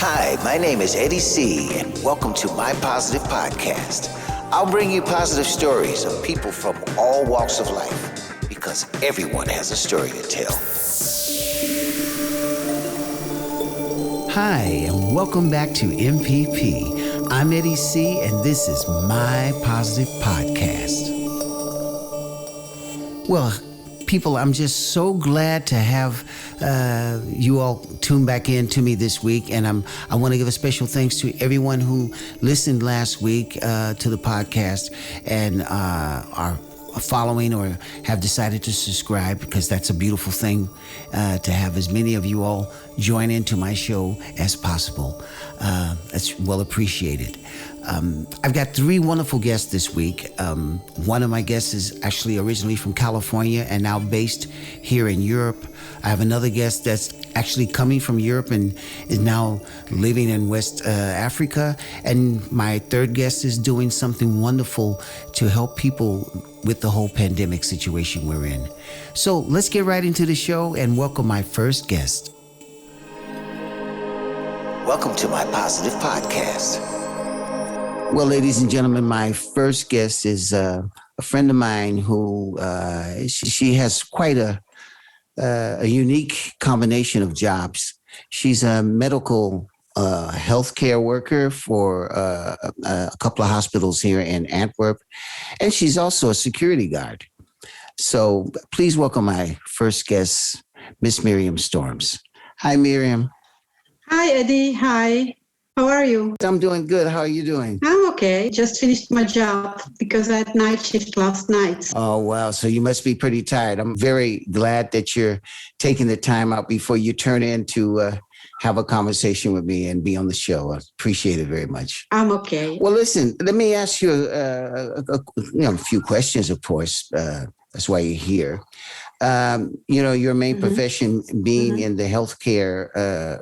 Hi, my name is Eddie C, and welcome to my Positive Podcast. I'll bring you positive stories of people from all walks of life, because everyone has a story to tell. Hi, and welcome back to MPP. I'm Eddie C, and this is my Positive Podcast. Well, people, I'm just so glad to have you all tune back in to me this week, and I want to give a special thanks to everyone who listened last week to the podcast and are following or have decided to subscribe, because that's a beautiful thing to have as many of you all join into my show as possible. That's well appreciated. I've got three wonderful guests this week. One of my guests is actually originally from California and now based here in Europe. I have another guest that's actually coming from Europe and is now living in West Africa. And my third guest is doing something wonderful to help people with the whole pandemic situation we're in. So let's get right into the show and welcome my first guest. Welcome to my Positive Podcast. Well, ladies and gentlemen, my first guest is a friend of mine who she has quite a unique combination of jobs. She's a medical healthcare worker for a couple of hospitals here in Antwerp, and she's also a security guard. So please welcome my first guest, Miss Myriam Storms. Hi, Myriam. Hi, Eddie. Hi. How are you? I'm doing good. How are you doing? I'm okay. Just finished my job because I had night shift last night. Oh, wow. So you must be pretty tired. I'm very glad that you're taking the time out before you turn in to have a conversation with me and be on the show. I appreciate it very much. I'm okay. Well, listen, let me ask you a few questions, of course. That's why you're here. Your main profession being in the healthcare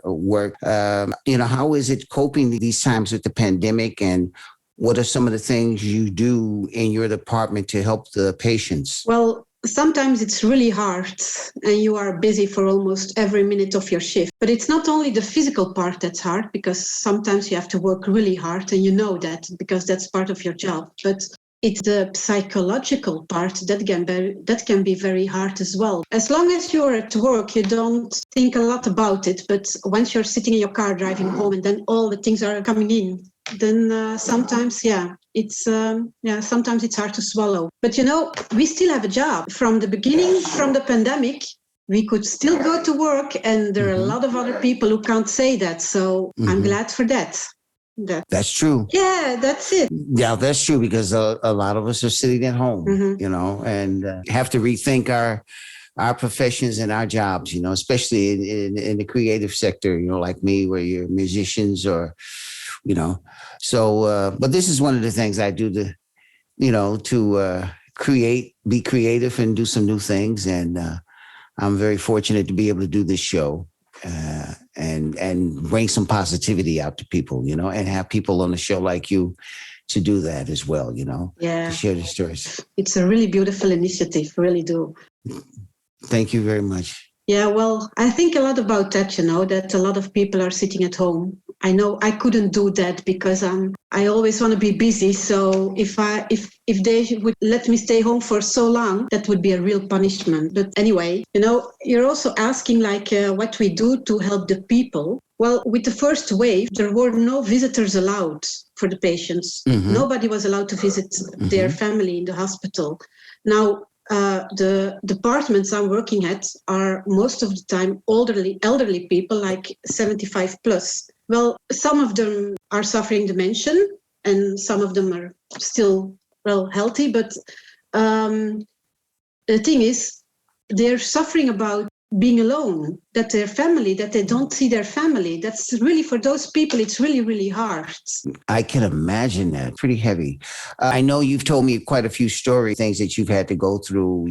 work, how is it coping these times with the pandemic, and what are some of the things you do in your department to help the patients? Well, sometimes it's really hard and you are busy for almost every minute of your shift. But it's not only the physical part that's hard, because sometimes you have to work really hard and you know that because that's part of your job. But it's the psychological part that can be very hard as well. As long as you're at work, you don't think a lot about it. But once you're sitting in your car driving home and then all the things are coming in, then sometimes, sometimes it's hard to swallow. But, we still have a job. From the beginning, from the pandemic, we could still go to work, and there are a lot of other people who can't say that. So I'm glad for that. That's true. Yeah, that's it. Yeah, that's true, because a lot of us are sitting at home, and have to rethink our professions and our jobs, especially in the creative sector, like me, where you're musicians or, but this is one of the things I do to be creative and do some new things. And I'm very fortunate to be able to do this show. And bring some positivity out to people, and have people on the show like you to do that as well, to share the stories. It's a really beautiful initiative, really do. Thank you very much. Yeah, well, I think a lot about that, that a lot of people are sitting at home. I know I couldn't do that because I always want to be busy. So if they would let me stay home for so long, that would be a real punishment. But anyway, you're also asking what we do to help the people. Well, with the first wave, there were no visitors allowed for the patients. Nobody was allowed to visit their family in the hospital. Now, the departments I'm working at are most of the time elderly people, like 75 plus. Well, some of them are suffering dementia and some of them are still healthy. But the thing is, they're suffering about being alone, that they don't see their family. That's really, for those people, it's really, really hard. I can imagine that. Pretty heavy. I know you've told me quite a few stories, things that you've had to go through,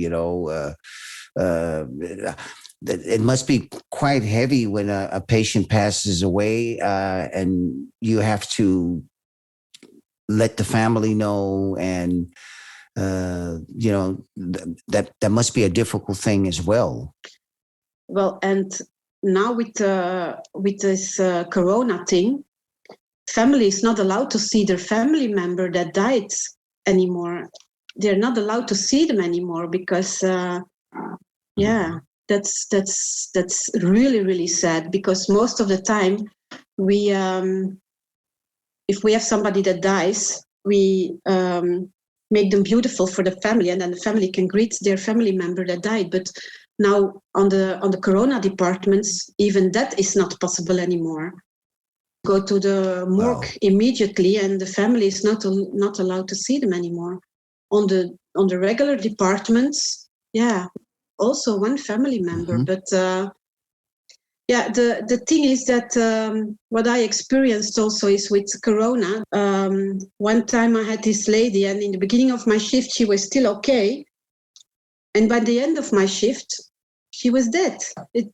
it must be quite heavy when a patient passes away and you have to let the family know, and that must be a difficult thing as well. Well, and now with this Corona thing, family is not allowed to see their family member that died anymore. They're not allowed to see them anymore because, that's really, really sad. Because most of the time, we if we have somebody that dies, we make them beautiful for the family, and then the family can greet their family member that died. But now on the Corona departments, even that is not possible anymore. Go to the morgue immediately, and the family is not allowed to see them anymore. On the regular departments, also one family member. But the thing is that what I experienced also is with Corona. One time I had this lady, and in the beginning of my shift, she was still okay. And by the end of my shift, she was dead.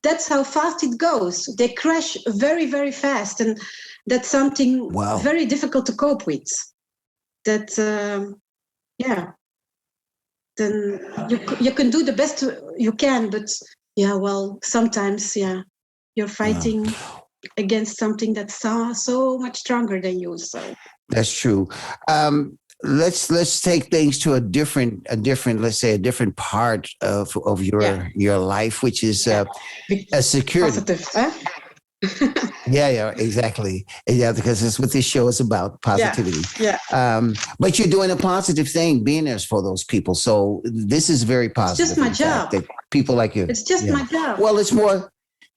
That's how fast it goes. They crash very, very fast. And that's something very difficult to cope with. That, then you can do the best you can, but sometimes, you're fighting against something that's so much stronger than you. So that's true. Let's take things to a different, let's say, a different part of your life, which is a security. Positive, huh? Yeah, exactly. Yeah, because it's what this show is about, positivity. Yeah. But you're doing a positive thing, being there for those people. So this is very positive. It's just my job. That people like you. It's just my job. Well,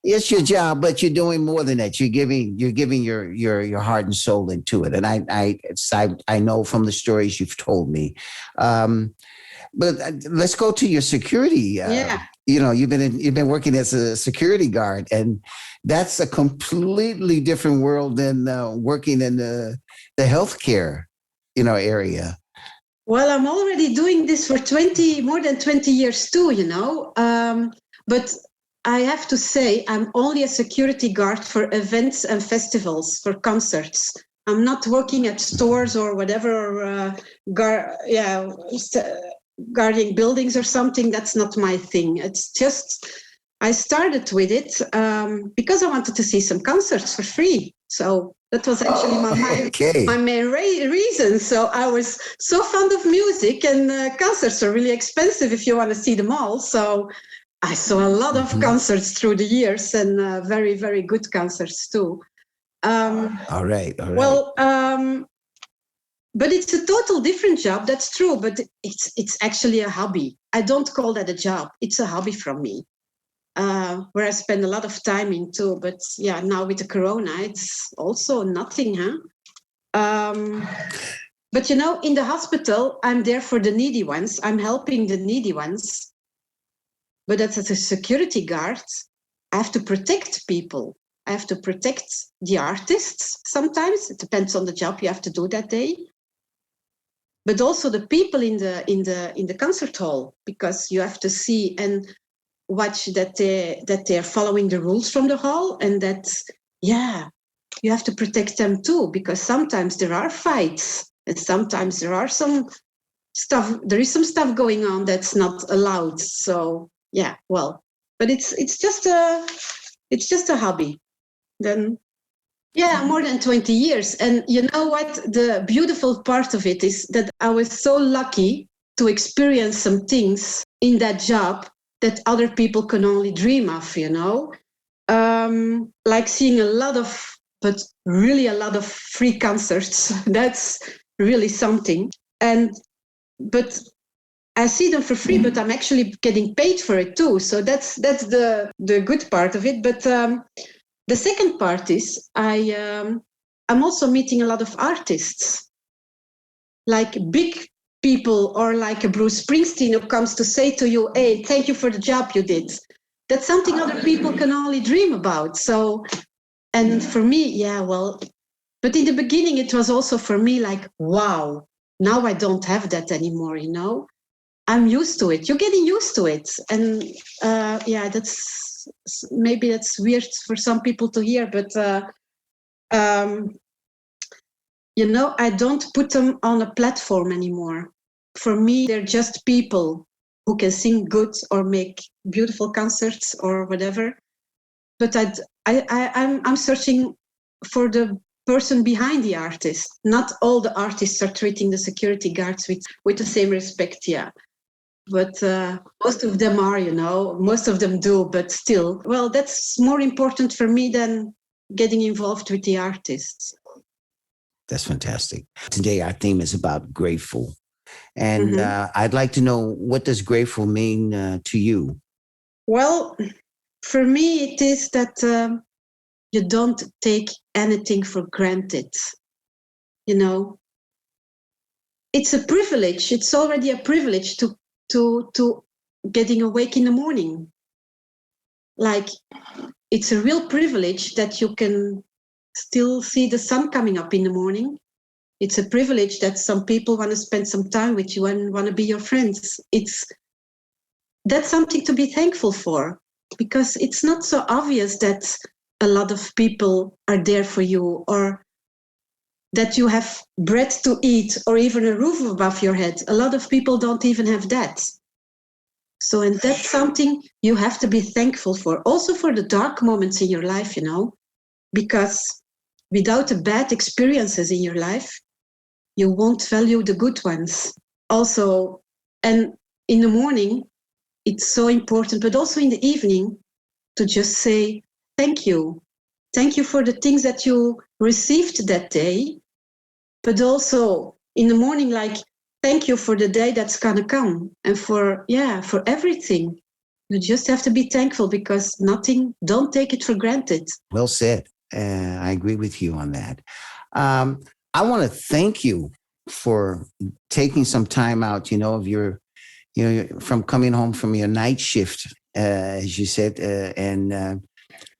it's your job, but you're doing more than that. You're giving your heart and soul into it. And I know from the stories you've told me. But let's go to your security. You've been working as a security guard, and that's a completely different world than working in the healthcare, area. Well, I'm already doing this for more than 20 years too, but I have to say I'm only a security guard for events and festivals, for concerts. I'm not working at stores or whatever, guarding buildings or something. That's not my thing. It's just, I started with it because I wanted to see some concerts for free. So that was actually my main reason. So I was so fond of music, and concerts are really expensive if you want to see them all. So I saw a lot of concerts through the years, and very, very good concerts too. All right. Well, but it's a total different job. That's true. But it's actually a hobby. I don't call that a job. It's a hobby from me, where I spend a lot of time in too. But now with the Corona, it's also nothing, huh? But in the hospital, I'm there for the needy ones. I'm helping the needy ones. But as a security guard, I have to protect people. I have to protect the artists. Sometimes it depends on the job you have to do that day. But also the people in the concert hall, because you have to see and watch that they're following the rules from the hall, and that you have to protect them too, because sometimes there are fights, and sometimes there are some stuff. There is some stuff going on that's not allowed. So but it's just a hobby. Then more than 20 years. And you know what? The beautiful part of it is that I was so lucky to experience some things in that job that other people can only dream of, like seeing but really a lot of free concerts. That's really something. But I see them for free, but I'm actually getting paid for it too. So that's the good part of it. But the second part is I'm also meeting a lot of artists, like big people, or like a Bruce Springsteen, who comes to say to you, "Hey, thank you for the job you did." That's something other people can only dream about. So, and for me, but in the beginning, it was also for me like, wow, now I don't have that anymore, I'm used to it. You're getting used to it. And maybe that's weird for some people to hear, but I don't put them on a platform anymore. For me, they're just people who can sing good or make beautiful concerts or whatever. but I'm searching for the person behind the artist. Not all the artists are treating the security guards with the same respect, yeah. But most of them are, most of them do, but still, well, that's more important for me than getting involved with the artists. That's fantastic. Today, our theme is about grateful. And I'd like to know, what does grateful mean to you? Well, for me, it is that you don't take anything for granted. It's a privilege. It's already a privilege to getting awake in the morning. Like, it's a real privilege that you can still see the sun coming up in the morning. It's a privilege that some people want to spend some time with you and want to be your friends. That's something to be thankful for, because it's not so obvious that a lot of people are there for you, or that you have bread to eat, or even a roof above your head. A lot of people don't even have that. So, and that's something you have to be thankful for. Also for the dark moments in your life, because without the bad experiences in your life, you won't value the good ones. Also, and in the morning, it's so important, but also in the evening, to just say, thank you. Thank you for the things that you received that day, but also in the morning, like, thank you for the day that's gonna come, and for everything. You just have to be thankful, because don't take it for granted. Well said. I agree with you on that. I want to thank you for taking some time out, of your, from coming home from your night shift, as you said, and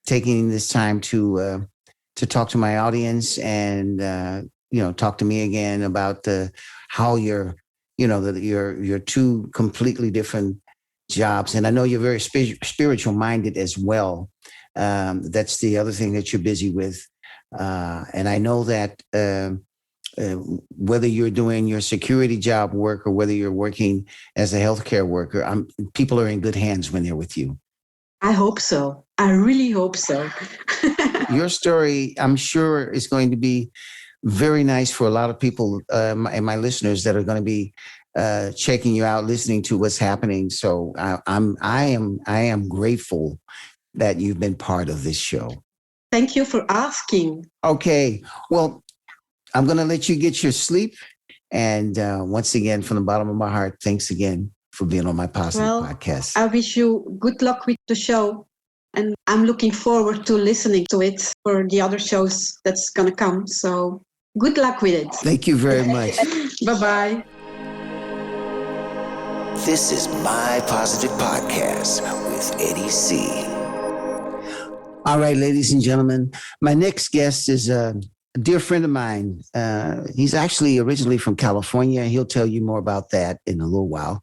taking this time to talk to my audience and, talk to me again about how you're, your two completely different jobs. And I know you're very spiritual minded as well. That's the other thing that you're busy with. And I know that whether you're doing your security job work or whether you're working as a healthcare worker, people are in good hands when they're with you. I hope so. I really hope so. Your story, I'm sure, is going to be very nice for a lot of people and my listeners that are going to be checking you out, listening to what's happening. So I am grateful that you've been part of this show. Thank you for asking. Okay. Well, I'm going to let you get your sleep. And once again, from the bottom of my heart, thanks again for being on my Positive Podcast. I wish you good luck with the show. And I'm looking forward to listening to it for the other shows that's going to come. So good luck with it. Thank you very much. Bye-bye. This is My Positive Podcast with Eddie C. All right, ladies and gentlemen, my next guest is a dear friend of mine. He's actually originally from California. He'll tell you more about that in a little while.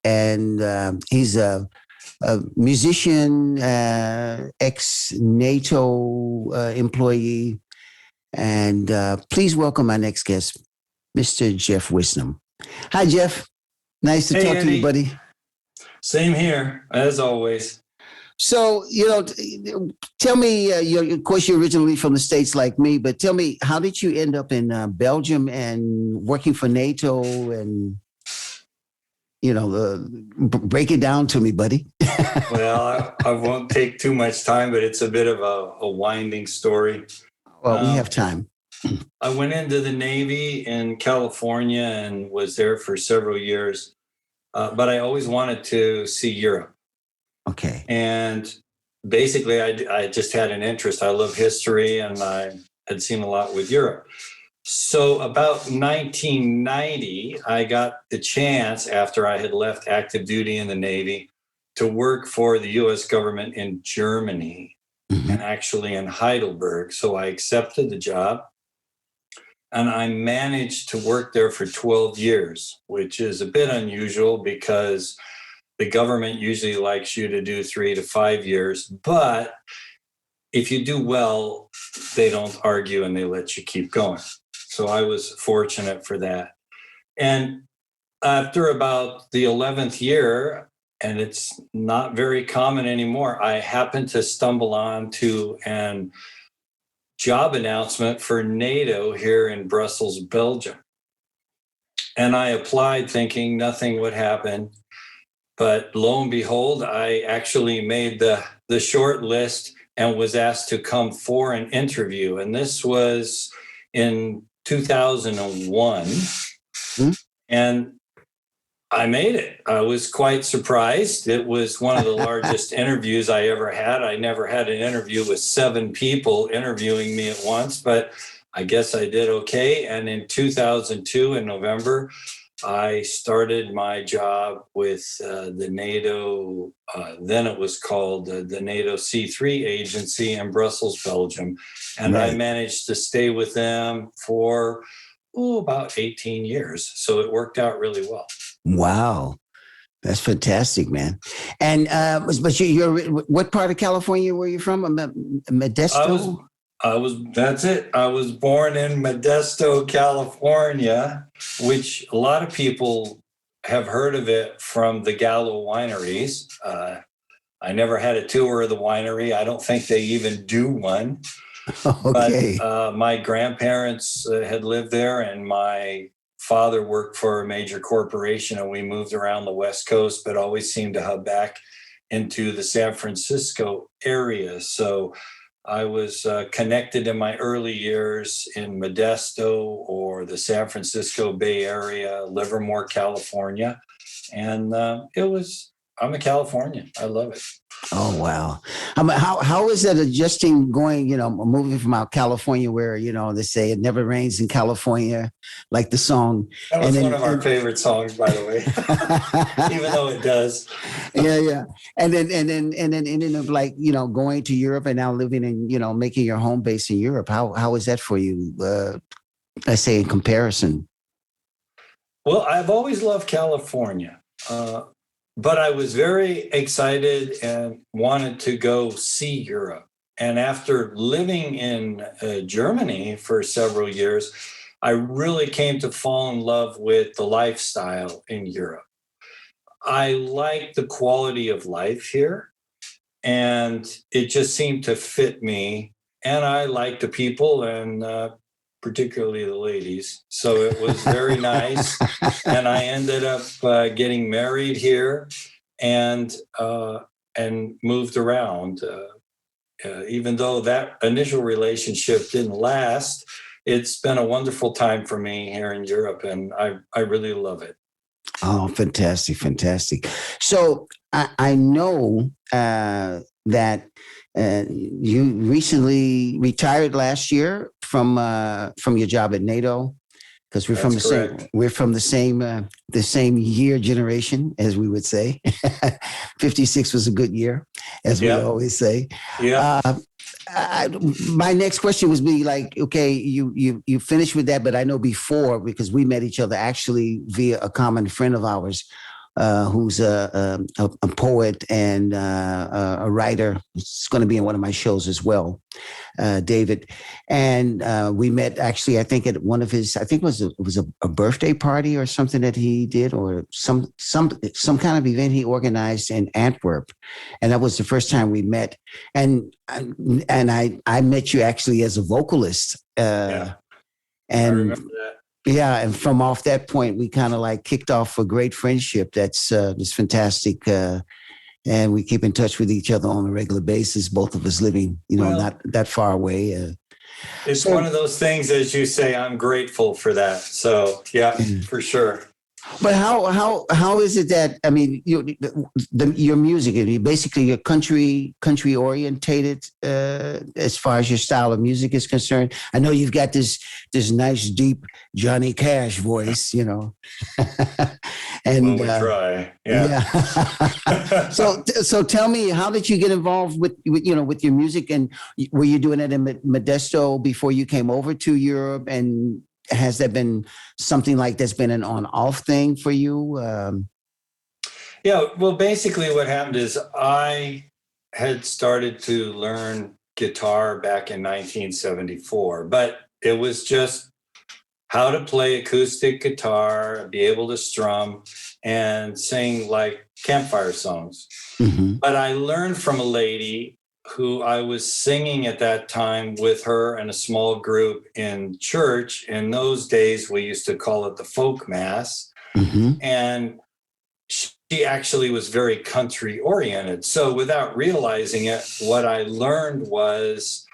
And he's a musician, ex-NATO employee. And please welcome my next guest, Mr. Jeff Wisdom. Hi, Jeff. Nice to talk to you, buddy. Same here, as always. So, tell me, of course, you're originally from the States like me, but tell me, how did you end up in Belgium and working for NATO and, break it down to me, buddy. Well, I won't take too much time, but it's a bit of a winding story. Well, we have time. I went into the Navy in California and was there for several years, but I always wanted to see Europe. Okay. And basically, I just had an interest. I love history, and I had seen a lot with Europe. So about 1990, I got the chance, after I had left active duty in the Navy, to work for the U.S. government in Germany, and actually in Heidelberg. So I accepted the job, and I managed to work there for 12 years, which is a bit unusual because the government usually likes you to do 3 to 5 years. But if you do well, they don't argue and they let you keep going. So I was fortunate for that. And after about the 11th year, and it's not very common anymore. I happened to stumble onto an job announcement for NATO here in Brussels, Belgium. And I applied thinking nothing would happen. But lo and behold, I actually made the short list and was asked to come for an interview. And this was in 2001. And I made it. I was quite surprised. It was one of the largest interviews I ever had. I never had an interview with 7 people interviewing me at once, but I guess I did okay. And in 2002, in November, I started my job with the NATO, then it was called the NATO C3 agency in Brussels, Belgium. And I managed to stay with them for about 18 years. So it worked out really well. Wow. That's fantastic, man. And but you're what part of California were you from? Modesto? That's it. I was born in Modesto, California, which a lot of people have heard of it from the Gallo wineries. I never had a tour of the winery. I don't think they even do one. Okay. But my grandparents had lived there, and my father worked for a major corporation, and we moved around the West Coast, but always seemed to hub back into the San Francisco area. So I was connected in my early years in Modesto or the San Francisco Bay Area, Livermore, California. And I'm a Californian. I love it. Oh, wow. How is that adjusting going, moving from out California where, they say it never rains in California, like the song. That was one of our favorite songs, by the way, even though it does. Yeah. And then ending up like, going to Europe and now living in, making your home base in Europe. How is that for you? I say in comparison. Well, I've always loved California. But I was very excited and wanted to go see Europe. And after living in Germany for several years, I really came to fall in love with the lifestyle in Europe. I like the quality of life here, and it just seemed to fit me. And I like the people, and particularly the ladies. So it was very nice. And I ended up getting married here and moved around. Even though that initial relationship didn't last, it's been a wonderful time for me here in Europe, and I really love it. Oh, fantastic. So I know that you recently retired last year from your job at NATO, because we're from the same year generation, as we would say. 56 was a good year, as we always say. Yeah. My next question was be like, okay, you finished with that, but I know before, because we met each other actually via a common friend of ours, who's a poet and a writer. It's going to be in one of my shows as well, David. And we met actually, I think at one of his, I think it was a birthday party or something that he did, or some kind of event he organized in Antwerp. And that was the first time we met. And I met you actually as a vocalist. I remember that. Yeah, and from off that point, we kind of like kicked off a great friendship. That's fantastic, and we keep in touch with each other on a regular basis. Both of us living, not that far away. It's one of those things, as you say. I'm grateful for that. So yeah, for sure. But how is it that, I mean, your music, basically you're country orientated as far as your style of music is concerned? I know you've got this nice deep Johnny Cash voice, and we try, yeah. So tell me, how did you get involved with your music, and were you doing it in Modesto before you came over to Europe, and has that been something like that's been an on-off thing for you? Yeah, well, basically what happened is I had started to learn guitar back in 1974, but it was just how to play acoustic guitar, be able to strum, and sing like campfire songs. Mm-hmm. But I learned from a lady who I was singing at that time with her and a small group in church. In those days, we used to call it the folk mass. Mm-hmm. And she actually was very country oriented. So without realizing it, what I learned was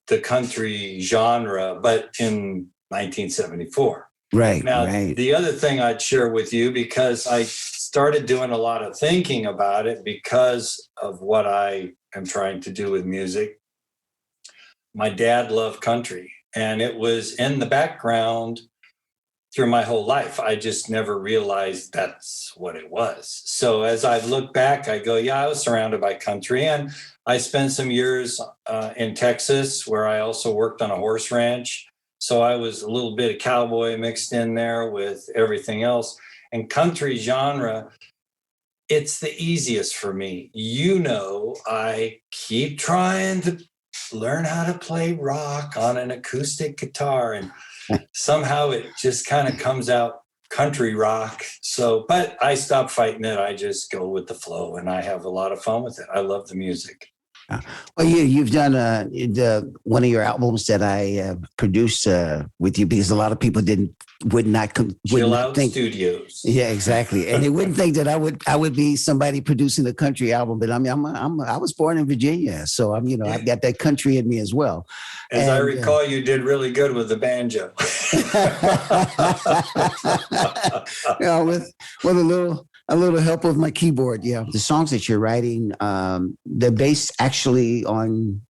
the country genre, but in 1974. Right. Now, right. the other thing I'd share with you, because I started doing a lot of thinking about it because of what I am trying to do with music. My dad loved country, and it was in the background through my whole life. I just never realized that's what it was. So as I look back, I go, yeah, I was surrounded by country. And I spent some years in Texas, where I also worked on a horse ranch. So I was a little bit of cowboy mixed in there with everything else. And country genre, it's the easiest for me. I keep trying to learn how to play rock on an acoustic guitar, and somehow it just kind of comes out country rock. So, but I stop fighting it. I just go with the flow, and I have a lot of fun with it. I love the music. Well, you've done one of your albums that I produced with you, because a lot of people would not Chill Out think Studios. Yeah, exactly, and they wouldn't think that I would be somebody producing a country album. But I mean, I was born in Virginia, so I've got that country in me as well. As I recall, you did really good with the banjo. With a little help of my keyboard. Yeah, the songs that you're writing, they're based actually on,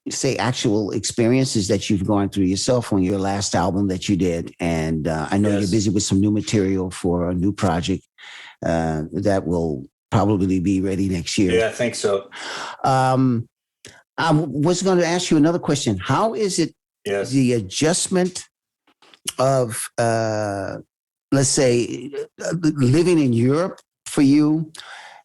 say, actual experiences that you've gone through yourself on your last album that you did. And I know you're busy with some new material for a new project that will probably be ready next year. Yeah, I think so. I was going to ask you another question. How is it the adjustment of, let's say, living in Europe for you?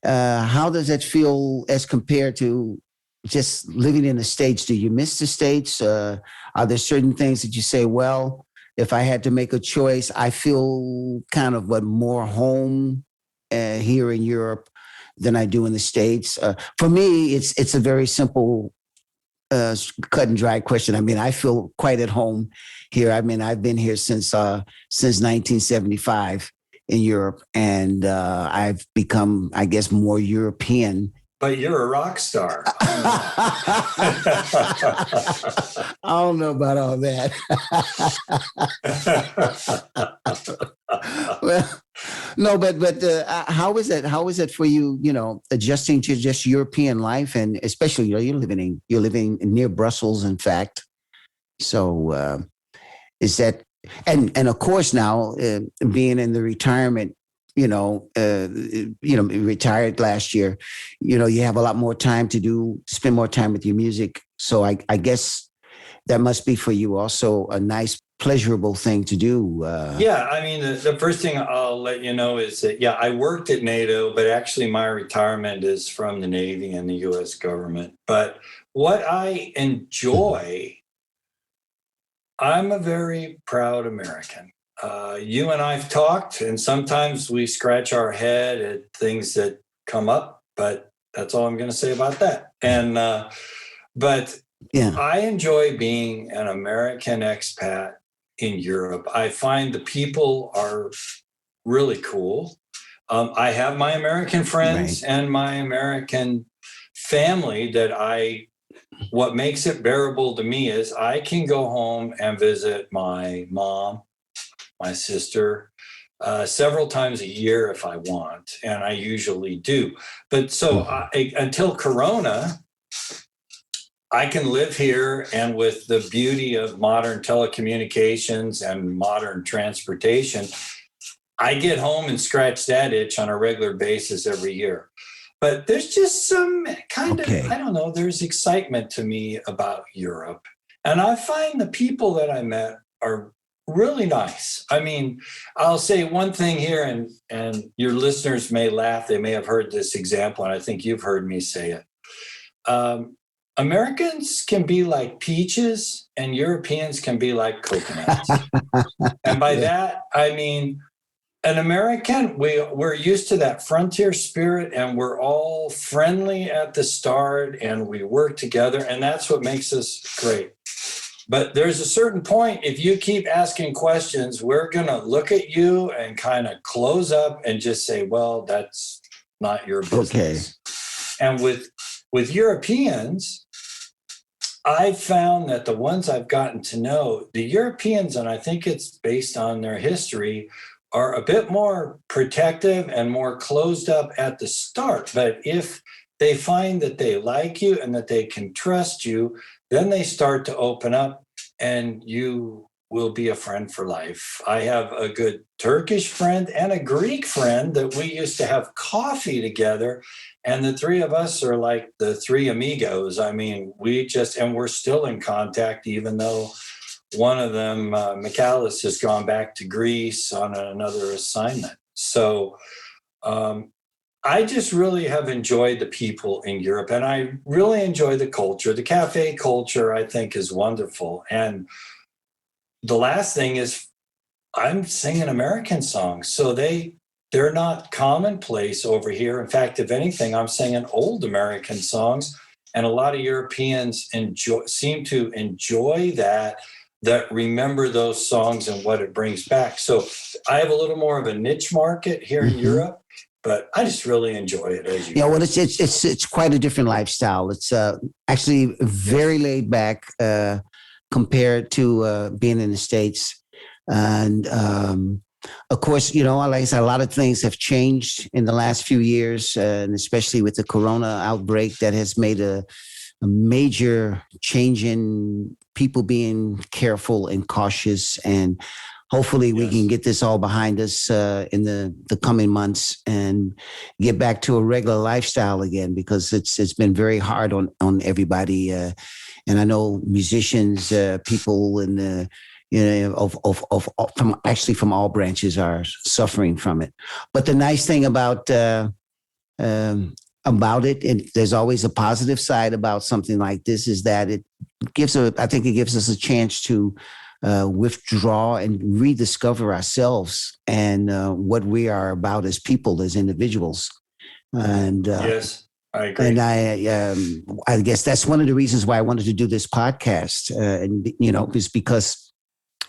How does that feel as compared to just living in the States? Do you miss the States? Are there certain things that you say, well, if I had to make a choice, I feel kind of more home here in Europe than I do in the States? For me, it's a very simple, cut and dry question. I mean, I feel quite at home here. I mean, I've been here since 1975 in Europe, and I've become, I guess, more European. But you're a rock star. I don't know about all that. Well, no, but how is that? How is it for you? Adjusting to just European life, and especially you're living near Brussels, in fact. So is that, and of course now being in the retirement, retired last year, you have a lot more time to spend more time with your music. So I guess that must be for you also a nice, pleasurable thing to do. Yeah, I mean, the first thing I'll let you know is that, I worked at NATO, but actually my retirement is from the Navy and the U.S. government. But what I enjoy, I'm a very proud American. You and I've talked, and sometimes we scratch our head at things that come up, but that's all I'm going to say about that. And, but I enjoy being an American expat in Europe. I find the people are really cool. I have my American friends and my American family what makes it bearable to me is I can go home and visit my mom, my sister, several times a year if I want, and I usually do. But until Corona, I can live here, and with the beauty of modern telecommunications and modern transportation, I get home and scratch that itch on a regular basis every year. But there's just some kind of, I don't know, there's excitement to me about Europe. And I find the people that I met are really nice. I mean, I'll say one thing here, and your listeners may laugh. They may have heard this example, and I think you've heard me say it. Americans can be like peaches and Europeans can be like coconuts. And by that, I mean, an American, we're used to that frontier spirit and we're all friendly at the start and we work together and that's what makes us great. But there's a certain point, if you keep asking questions, we're going to look at you and kind of close up and just say, well, that's not your business. Okay. And with Europeans, I've found that the ones I've gotten to know, the Europeans, and I think it's based on their history, are a bit more protective and more closed up at the start. But if they find that they like you and that they can trust you, then they start to open up and you will be a friend for life. I have a good Turkish friend and a Greek friend that we used to have coffee together. And the three of us are like the three amigos. I mean, and we're still in contact, even though one of them, Michalis, has gone back to Greece on another assignment. So I just really have enjoyed the people in Europe, and I really enjoy the culture. The cafe culture, I think, is wonderful. And the last thing is I'm singing American songs, so they're not commonplace over here. In fact, if anything, I'm singing old American songs, and a lot of Europeans seem to enjoy that remember those songs and what it brings back. So I have a little more of a niche market here in Europe, but I just really enjoy it. As you know. Well, it's quite a different lifestyle. It's actually very laid back compared to being in the States. And of course, like I said, a lot of things have changed in the last few years, and especially with the corona outbreak that has made a major change in people being careful and cautious. And hopefully we can get this all behind us in the coming months and get back to a regular lifestyle again, because it's been very hard on everybody. And I know musicians, people in the from all branches are suffering from it. But the nice thing about it, and there's always a positive side about something like this, is that it gives us a chance to withdraw and rediscover ourselves and what we are about as people, as individuals. And yes, I agree. And I guess that's one of the reasons why I wanted to do this podcast. And is because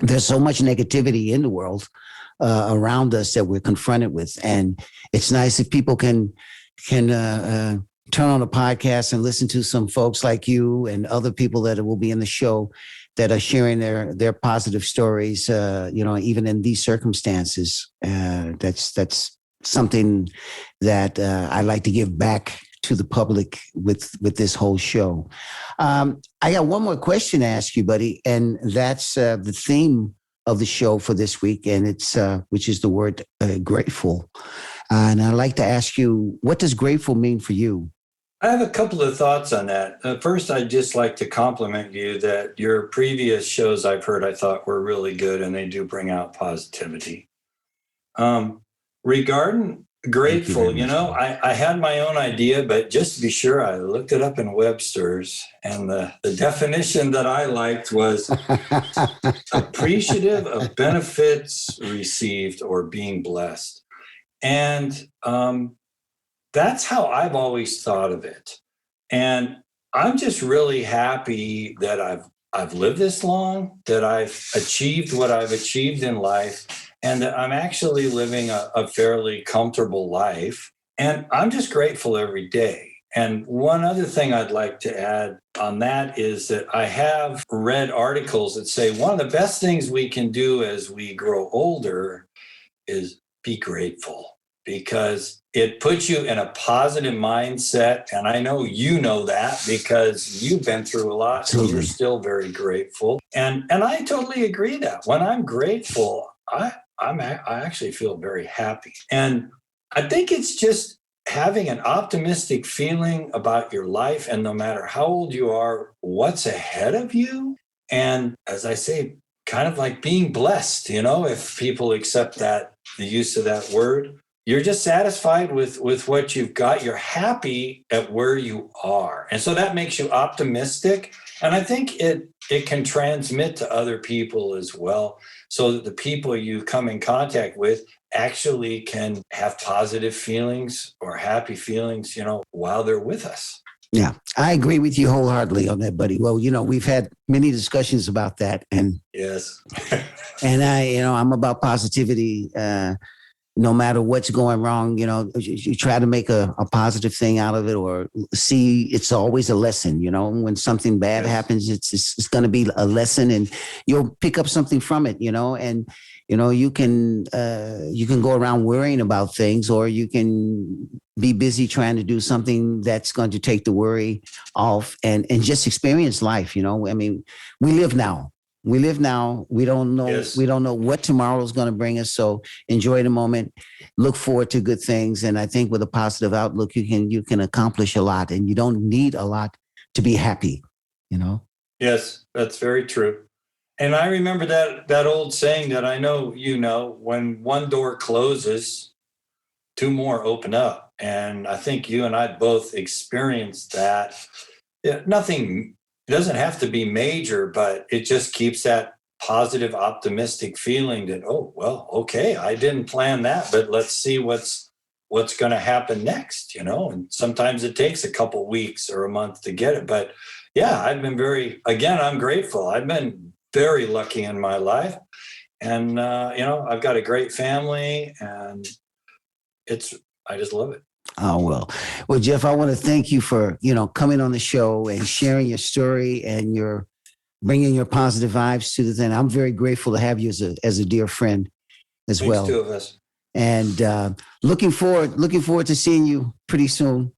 there's so much negativity in the world around us that we're confronted with, and it's nice if people can turn on a podcast and listen to some folks like you and other people that will be in the show that are sharing their positive stories, even in these circumstances. That's something that I like to give back to the public with this whole show. I got one more question to ask you, buddy, and that's the theme of the show for this week, and it's which is the word grateful. And I'd like to ask you, what does grateful mean for you? I have a couple of thoughts on that. First, I'd just like to compliment you that your previous shows I've heard, I thought were really good, and they do bring out positivity. Regarding grateful, I had my own idea, but just to be sure, I looked it up in Webster's, and the definition that I liked was appreciative of benefits received or being blessed. And that's how I've always thought of it. And I'm just really happy that I've lived this long, that I've achieved what I've achieved in life, and that I'm actually living a fairly comfortable life. And I'm just grateful every day. And one other thing I'd like to add on that is that I have read articles that say one of the best things we can do as we grow older is be grateful, because it puts you in a positive mindset. And I know you know that because you've been through a lot and you're still very grateful. And I totally agree that when I'm grateful, I actually feel very happy. And I think it's just having an optimistic feeling about your life, and no matter how old you are, what's ahead of you. And as I say, kind of like being blessed, if people accept that, the use of that word, you're just satisfied with what you've got. You're happy at where you are. And so that makes you optimistic. And I think it can transmit to other people as well, so that the people you come in contact with actually can have positive feelings or happy feelings, while they're with us. Yeah, I agree with you wholeheartedly on that, buddy. Well, we've had many discussions about that, and yes, and I'm about positivity. No matter what's going wrong, you try to make a positive thing out of it, or see it's always a lesson. When something bad happens, it's going to be a lesson, and you'll pick up something from it. And you can go around worrying about things, or you can be busy trying to do something that's going to take the worry off and just experience life. I mean, we live now. We live now. We don't know. Yes. We don't know what tomorrow is going to bring us. So enjoy the moment. Look forward to good things. And I think with a positive outlook, you can accomplish a lot. And you don't need a lot to be happy. Yes, that's very true. And I remember that old saying that I know when one door closes, two more open up. And I think you and I both experienced that. Yeah, nothing. It doesn't have to be major, but it just keeps that positive, optimistic feeling that, oh, well, okay, I didn't plan that, but let's see what's going to happen next, and sometimes it takes a couple weeks or a month to get it. But yeah, I'm grateful. I've been very lucky in my life, and, I've got a great family, and I just love it. Oh, well, Jeff, I want to thank you for, coming on the show and sharing your story, and your bringing your positive vibes to the thing. I'm very grateful to have you as a dear friend as well. Thanks, two of us. And looking forward to seeing you pretty soon.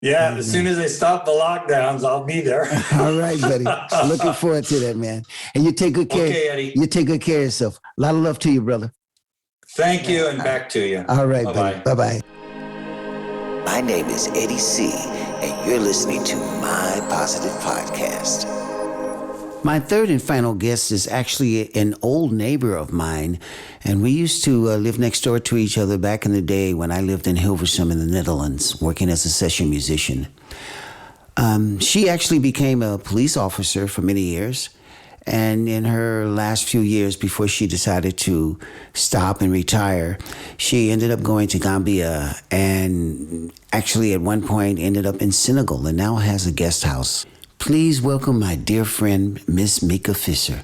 Yeah, as soon as they stop the lockdowns, I'll be there. All right, buddy. Looking forward to that, man. And you take good care. Okay, Eddie. You take good care of yourself. A lot of love to you, brother. Thank you, and back to you. All right, Bye-bye. buddy. Bye-bye. My name is Eddie C., and you're listening to My Positive Podcast. My third and final guest is actually an old neighbor of mine, and we used to live next door to each other back in the day when I lived in Hilversum in the Netherlands, working as a session musician. She actually became a police officer for many years, and in her last few years before she decided to stop and retire, she ended up going to Gambia, and actually at one point ended up in Senegal, and now has a guest house. Please welcome my dear friend, Miss Mieke Visser.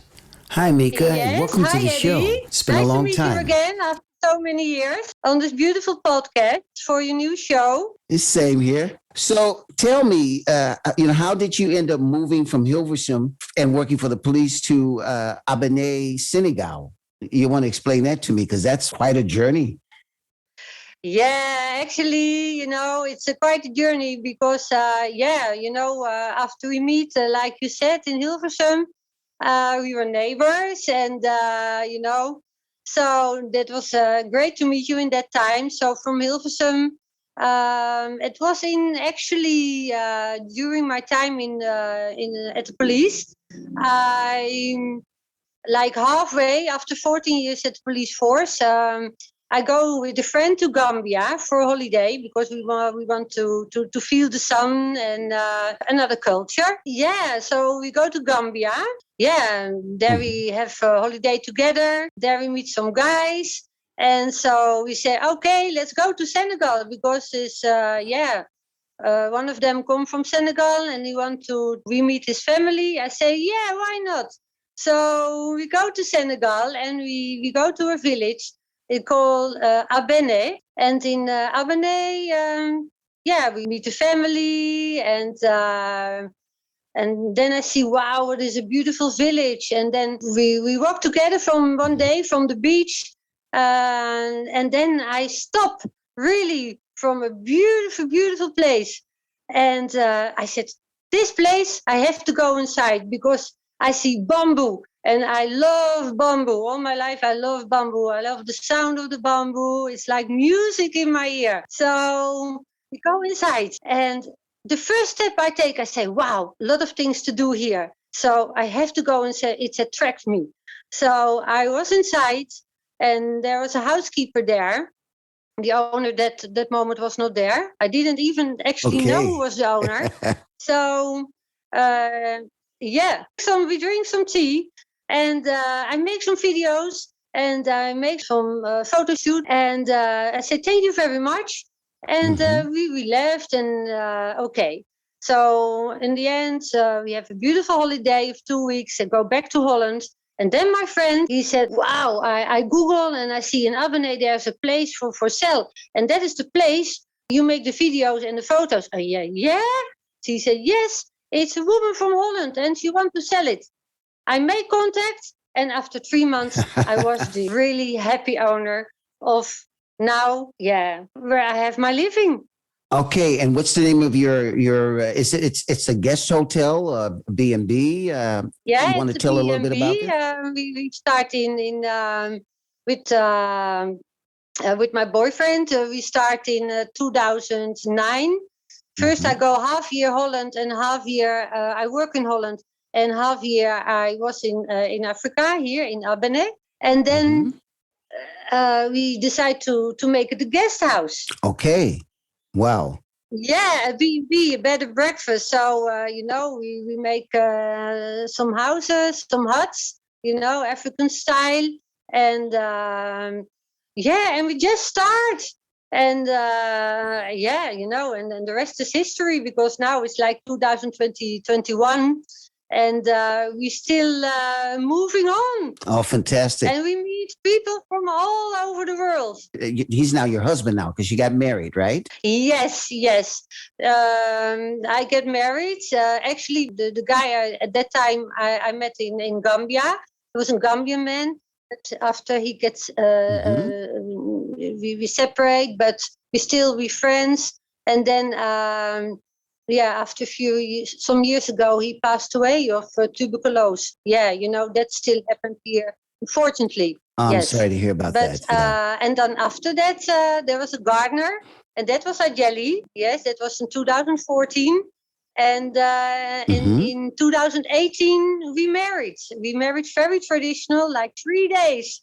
Hi, Mieke. Yes, welcome to the Eddie. show. It's been nice a long to meet time. you again after so many years on this beautiful podcast for your new show. It's same here. So tell me, how did you end up moving from Hilversum and working for the police to Abéné, Senegal? You want to explain that to me, because that's quite a journey. Yeah, actually, it's quite a journey because, after we meet, like you said, in Hilversum, we were neighbors, and, so that was great to meet you in that time. So from Hilversum, it was during my time at the police. I'm like halfway after 14 years at the police force. I go with a friend to Gambia for a holiday because we want to feel the sun and another culture. Yeah, so we go to Gambia. Yeah, and there we have a holiday together. There we meet some guys. And so we say, okay, let's go to Senegal because it's, one of them come from Senegal and he want to re-meet his family. I say, yeah, why not? So we go to Senegal and we go to a village. It's called Abéné. And in Abéné, we meet the family and then I see, wow, what is a beautiful village. And then we walk together from one day from the beach. And then I stop really from a beautiful, beautiful place. And I said, this place, I have to go inside because I see bamboo. And I love bamboo. All my life, I love bamboo. I love the sound of the bamboo. It's like music in my ear. So we go inside. And the first step I take, I say, wow, a lot of things to do here. So I have to go and say, it attracts me. So I was inside and there was a housekeeper there. The owner that moment was not there. I didn't even actually know who was the owner. So we drink some tea, and I make some videos, and I make some photo shoot, and I said thank you very much, and we left, and okay. So in the end, we have a beautiful holiday of 2 weeks and go back to Holland. And then my friend, he said, wow, I Google and I see in Abbenay there's a place for sale. And that is the place you make the videos and the photos. Yeah. She said, yes, it's a woman from Holland and she wants to sell it. I made contact, and after 3 months, I was the really happy owner of now, where I have my living. Okay, and what's the name of your? It's a guest hotel, B&B? You want to tell a little bit about it? We start with my boyfriend. We start in 2009. First, I go half year Holland and half year I work in Holland, and half year I was in Africa here in Abbenay, and then we decide to make it a guest house. Okay. Wow. Yeah, a B&B, a bed and breakfast. So, we make some houses, some huts, African style. And, and we just start. And, and the rest is history, because now it's like 2021. And we're still moving on. Oh, fantastic. And we meet people from all over the world. He's now your husband now, because you got married, right? Yes. I get married. Actually, the guy at that time I met in Gambia. He was a Gambian man. But after he gets, we separate, but we're friends. And then... after some years ago, he passed away of tuberculosis. Yeah, that still happened here, unfortunately. I'm sorry to hear about that. And then after that, there was a gardener, and that was Ajeli. Yes, that was in 2014. And in 2018, we married. We married very traditional, like 3 days,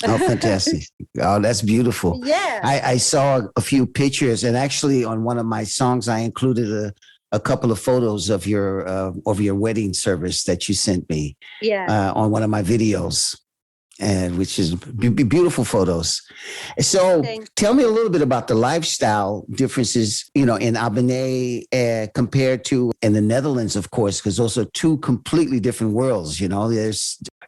Oh, fantastic. Oh, that's beautiful. Yeah. I saw a few pictures, and actually on one of my songs, I included a couple of photos of your wedding service that you sent me on one of my videos, and which is beautiful photos. So tell me a little bit about the lifestyle differences, in Abbenay compared to in the Netherlands, of course, because those are two completely different worlds.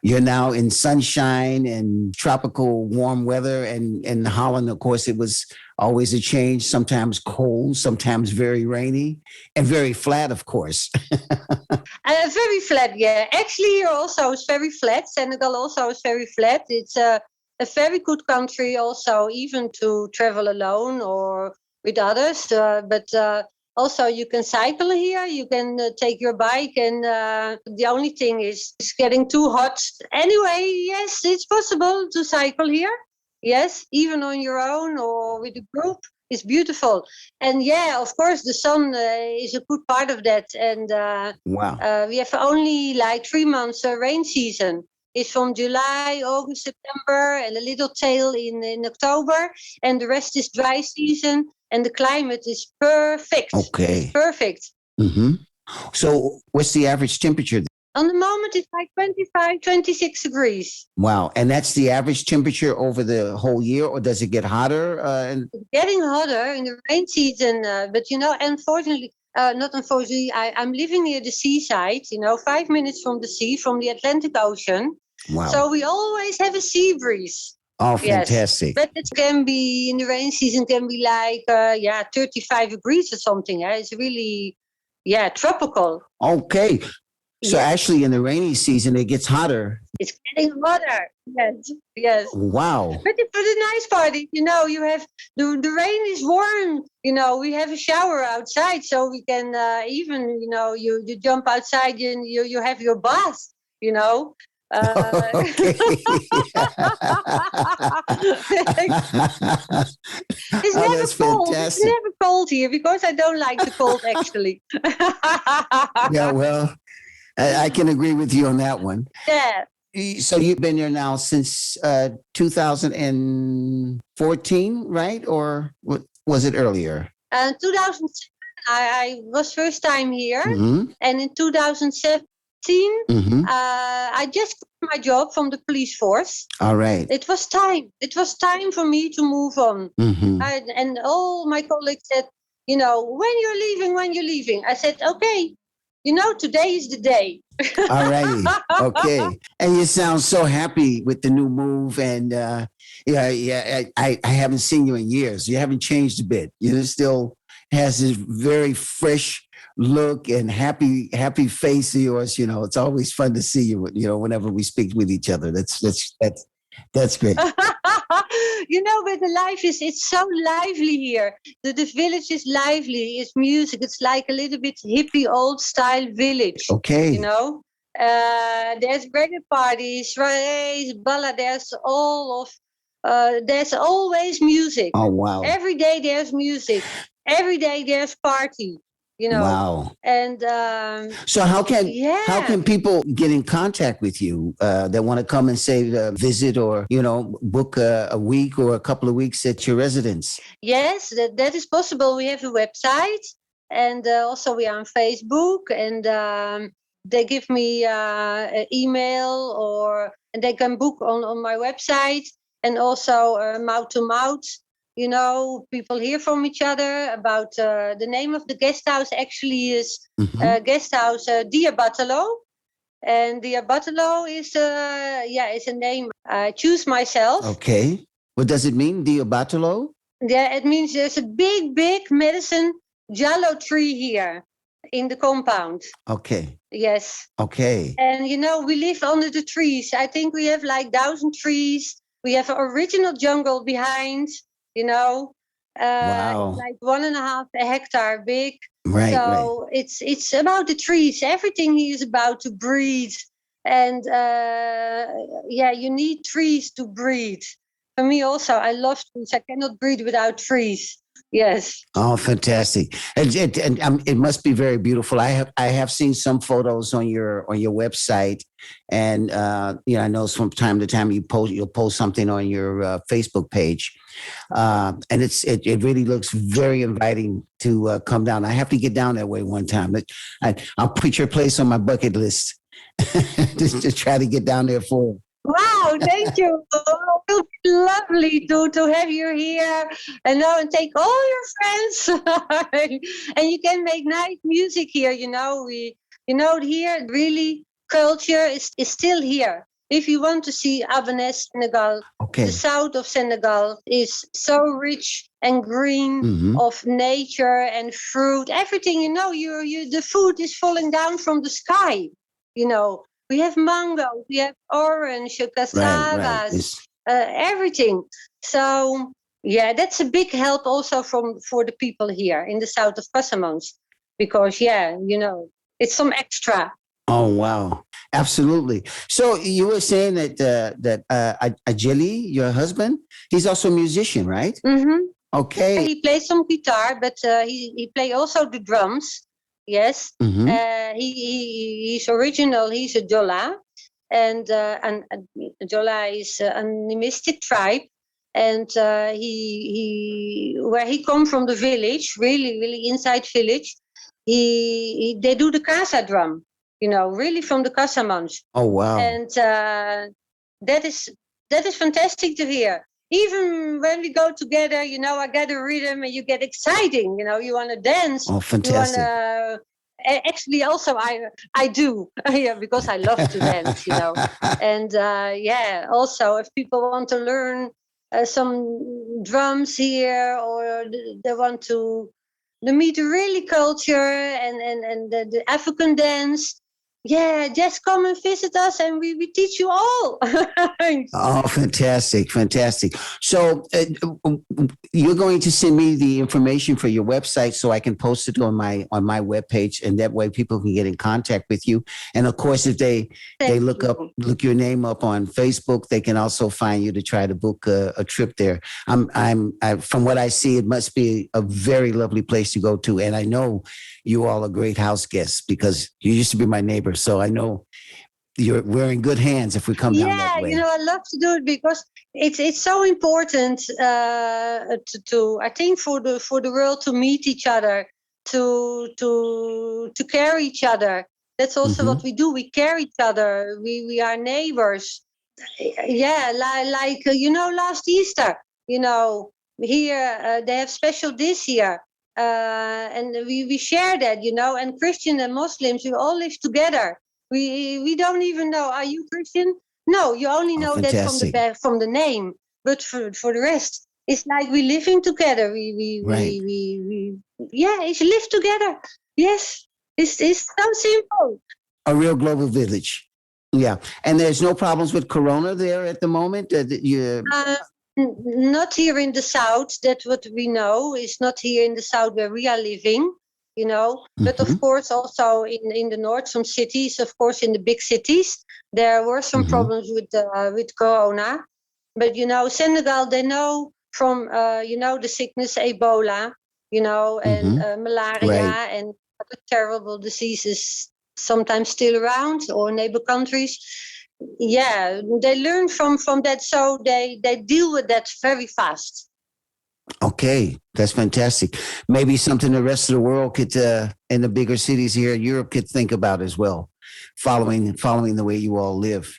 You're now in sunshine and tropical warm weather, and in Holland, of course, it was always a change, sometimes cold, sometimes very rainy, and very flat, of course. Very flat, yeah. Actually, here also is very flat. Senegal also is very flat. It's a very good country also, even to travel alone or with others. But also, you can cycle here. You can take your bike, and the only thing is it's getting too hot. Anyway, yes, it's possible to cycle here. Yes, even on your own or with a group. It's beautiful. And of course, the sun is a good part of that. And we have only like 3 months rain season. It's from July, August, September, and a little tail in October. And the rest is dry season. And the climate is perfect. Okay. It's perfect. Mm-hmm. So what's the average temperature? On the moment, it's like 25, 26 degrees. Wow. And that's the average temperature over the whole year, or does it get hotter? It's getting hotter in the rain season. But, unfortunately, not unfortunately, I'm living near the seaside, 5 minutes from the sea, from the Atlantic Ocean. Wow. So we always have a sea breeze. Oh, fantastic. Yes. But it can be, in the rain season, can be like, 35 degrees or something. It's really, tropical. Okay. So actually in the rainy season, it gets hotter. It's getting hotter. Yes. Wow. But for the nice part, you have the rain is warm. We have a shower outside, so we can even, you jump outside and you have your bath, Okay. It's never cold. Fantastic. It's never cold here because I don't like the cold, actually. Yeah, well, I can agree with you on that one. Yeah. So you've been there now since 2014, right? Or was it earlier? 2007, I was first time here, Mm-hmm. and in 2017, Mm-hmm. I just quit my job from the police force. All right. It was time. It was time for me to move on. Mm-hmm. And all my colleagues said, when you're leaving. I said, okay, today is the day. All righty. Okay. And you sound so happy with the new move. And I haven't seen you in years. You haven't changed a bit. You still has this very fresh look and happy face of yours. It's always fun to see you, whenever we speak with each other. That's great. But the life it's so lively here. The village is lively. It's music. It's like a little bit hippie, old style village. Okay. There's reggae parties, race, ballad. There's always music. Oh, wow. Every day there's music. Every day there's party. Wow. And so how can people get in contact with you that want to come and say visit or book a week or a couple of weeks at your residence? Yes, that is possible. We have a website, and also we are on Facebook, and they give me an email and they can book on my website, and also mouth to mouth. People hear from each other about the name of the guest house. Actually, is guest house Dia Batalo, and Dia Batalo is is a name I choose myself. Okay, what does it mean, Dia Batalo? Yeah, it means there's a big medicine jallo tree here in the compound. Okay. Yes. Okay. And we live under the trees. I think we have like 1,000 trees. We have an original jungle behind. Wow. It's like 1.5 hectare big. Right. So it's about the trees. Everything here is about to breathe. And you need trees to breathe. For me also, I love trees. I cannot breathe without trees. Yes. Oh, fantastic! And it must be very beautiful. I have seen some photos on your website, and I know from time to time you'll post something on your Facebook page, and it really looks very inviting to come down. I have to get down that way one time. I'll put your place on my bucket list just to try to get down there for. Wow, thank you. It will be lovely to have you here and take all your friends. And you can make nice music here. Here really culture is still here. If you want to see Abernès, Senegal, the south of Senegal is so rich and green of nature and fruit. Everything, the food is falling down from the sky, We have mango, we have orange, cassavas, everything. So, that's a big help also for the people here in the south of Casamance, because, it's some extra. Oh, wow. Absolutely. So you were saying that Ajeli, your husband, he's also a musician, right? Mm-hmm. Okay. He plays some guitar, but he plays also the drums. Yes, he's original. He's a Jola, and Jola is an animistic tribe, and where he come from the village, really inside village. They do the casa drum, really from the Casamance. Oh wow! And that is fantastic to hear. Even when we go together, I get a rhythm and you get exciting. You want to dance. Oh, fantastic! Actually, also I do, because I love to dance. And also if people want to learn some drums here, or they want to meet really culture and the African dance. Yeah, just come and visit us and we teach you all. Oh, fantastic. So you're going to send me the information for your website so I can post it on my webpage, and that way people can get in contact with you. And of course, if they look your name up on Facebook, they can also find you to try to book a trip there. From what I see, it must be a very lovely place to go to. And I know you all are great house guests because you used to be my neighbor. So I know we're in good hands if we come down that way. I love to do it because it's so important to I think for the world to meet each other, to care each other. That's also what we do. We care each other. We are neighbors. Yeah, like last Easter, here they have special this year, and we share that, and Christian and Muslims, we all live together. We don't even know. Are you Christian? No, you only know that from the name. But for the rest, it's like we living together. We it's live together. Yes, it's so simple. A real global village. Yeah, and there's no problems with Corona there at the moment. Not here in the south. That's what we know. It's not here in the south where we are living. But of course also in the north, some cities, of course in the big cities, there were some problems with Corona. But Senegal, they know from the sickness Ebola, and malaria and other terrible diseases sometimes still around, or neighbor countries. Yeah, they learn from that, so they deal with that very fast. Okay, that's fantastic. Maybe something the rest of the world could, in the bigger cities here in Europe, could think about as well, following the way you all live.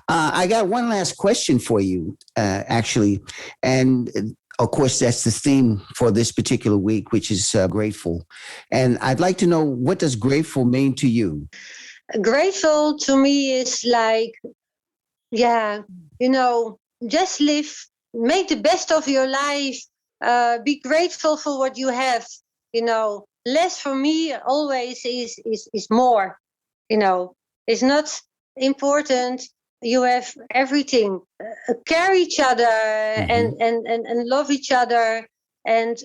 I got one last question for you, actually, and of course that's the theme for this particular week, which is grateful. And I'd like to know, what does grateful mean to you? Grateful to me is like, just live. Make the best of your life. Be grateful for what you have. Less for me always is more. It's not important. You have everything. Care each other and love each other, and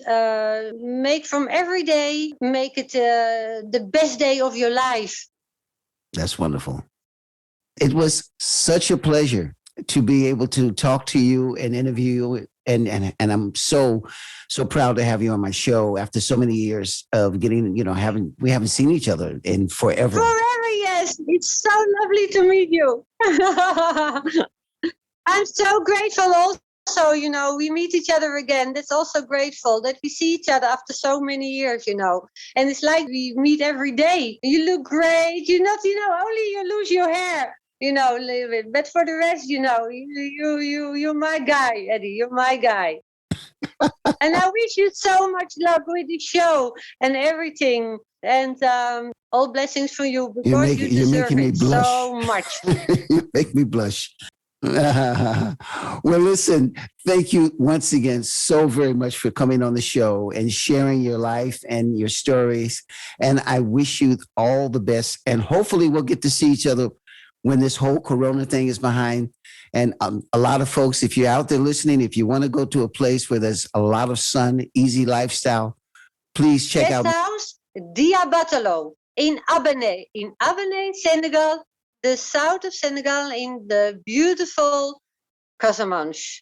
make from every day, make it the best day of your life. That's wonderful. It was such a pleasure to be able to talk to you and interview you. And I'm so proud to have you on my show after so many years of getting, we haven't seen each other in forever. Forever, yes. It's so lovely to meet you. I'm so grateful also, we meet each other again. That's also grateful that we see each other after so many years, And it's like we meet every day. You look great. You're not, only you lose your hair. A little bit. But for the rest, you're my guy, Eddie. You're my guy. And I wish you so much luck with the show and everything. And all blessings for you, because you deserve it so much. You make me blush. Well, listen, thank you once again so very much for coming on the show and sharing your life and your stories. And I wish you all the best. And hopefully we'll get to see each other when this whole Corona thing is behind. And a lot of folks, if you're out there listening, if you want to go to a place where there's a lot of sun, easy lifestyle, please check out House Diabatalo in Abene, Senegal, the south of Senegal, in the beautiful Casamance.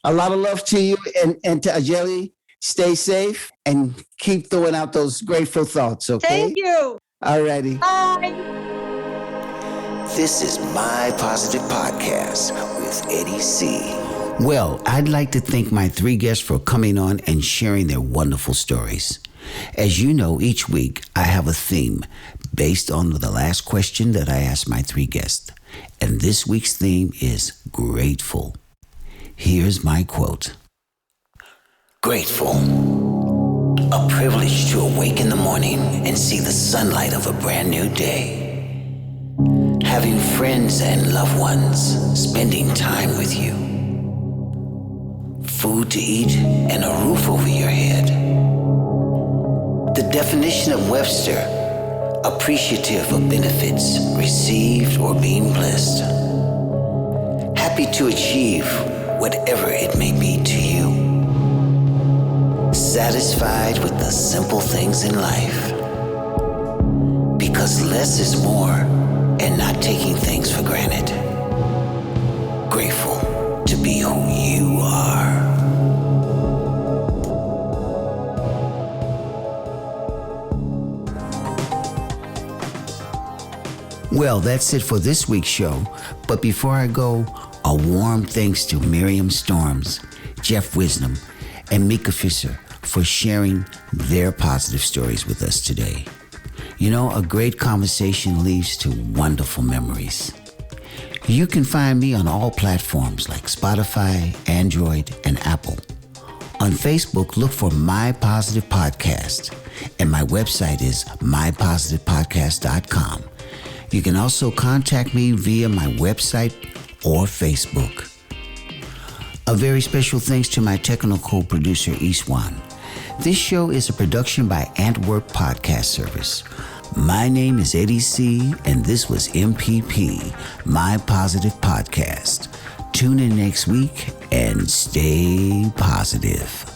A lot of love to you and to Ajeli. Stay safe and keep throwing out those grateful thoughts, okay? Thank you. All righty. Bye. This is My Positive Podcast with Eddie C. Well, I'd like to thank my 3 guests for coming on and sharing their wonderful stories. As you know, each week I have a theme based on the last question that I asked my 3 guests. And this week's theme is grateful. Here's my quote. Grateful. A privilege to awake in the morning and see the sunlight of a brand new day. Having friends and loved ones spending time with you. Food to eat and a roof over your head. The definition of Webster, appreciative of benefits received or being blessed. Happy to achieve whatever it may be to you. Satisfied with the simple things in life. Because less is more. And not taking things for granted. Grateful to be who you are. Well, that's it for this week's show. But before I go, a warm thanks to Myriam Storms, Jeff Wisdom, and Mieke Visser for sharing their positive stories with us today. You know, a great conversation leads to wonderful memories. You can find me on all platforms like Spotify, Android, and Apple. On Facebook, look for My Positive Podcast, and my website is mypositivepodcast.com. You can also contact me via my website or Facebook. A very special thanks to my technical producer, Iswan. This show is a production by Antwerp Podcast Service. My name is Eddie C., and this was MPP, My Positive Podcast. Tune in next week and stay positive.